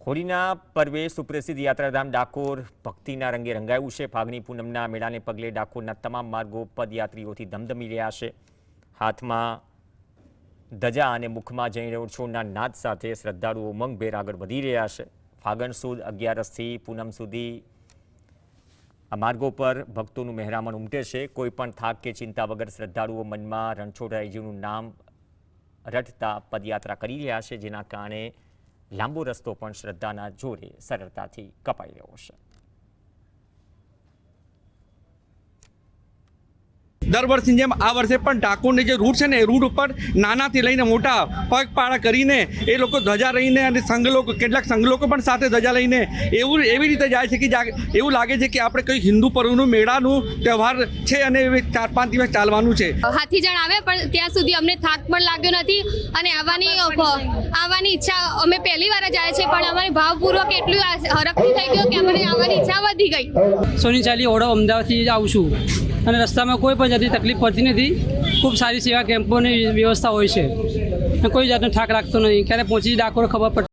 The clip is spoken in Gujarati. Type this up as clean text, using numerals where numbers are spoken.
હોળીના પર્વે સુપ્રસિદ્ધ યાત્રાધામ ડાકોર ભક્તિના રંગે રંગાયું છે। ફાગણી પૂનમના મેળાને પગલે ડાકોરના તમામ માર્ગો પદયાત્રીઓથી ધમધમી રહ્યા છે। હાથમાં ધજા અને મુખમાં જય રણછોડના નાદ સાથે શ્રદ્ધાળુઓ ઉમંગભેર આગળ વધી રહ્યા છે। ફાગણ સુદ 11થી પૂનમ સુધી આ માર્ગો પર ભક્તોનું મહેરામણ ઉમટે છે। કોઈ પણ થાક કે ચિંતા વગર શ્રદ્ધાળુઓ મનમાં રણછોડરાયજીનું નામ રટતા પદયાત્રા કરી રહ્યા છે, જેના કારણે લાંબો રસ્તો પણ શ્રદ્ધાના જોરે સરળતાથી કપાઈ રહ્યો છે। દર વર્ષની જેમ આ વર્ષે પણ ડાકોરની જે રૂટ છે ને એ રૂટ ઉપર નાનાથી લઈને મોટા પગપાળા કરીને એ લોકો ધજા લઈને અને સંઘલોકો કેટલાક સંઘલોકો પણ સાથે ધજા લઈને એવી રીતે જાય છે કે એવું લાગે છે કે આપણે કોઈ હિન્દુ પર્વનું મેળાનું તહેવાર છે અને 4-5 દિવસ ચાલવાનું છે। હાથીજણ આવે પણ ત્યાં સુધી અમને થાક પણ લાગ્યો નથી અને આવવાની ઈચ્છા અમે પહેલી વાર જ આવ્યા છે, પણ અમારી ભાવપૂર્વક એટલું હરખથી થઈ ગયો કે અમને આવવાની ઈચ્છા વધી ગઈ। સોની ચાલી ઓળો અમદાવાદથી આવું છું અને રસ્તામાં કોઈ પણ જાતની તકલીફ પડતી નથી। ખૂબ સારી સેવા કેમ્પોની વ્યવસ્થા હોય છે, કોઈ જાતનો થાક લાગતો નથી। ક્યારે પહોંચી ડાકોર ખબર પડતી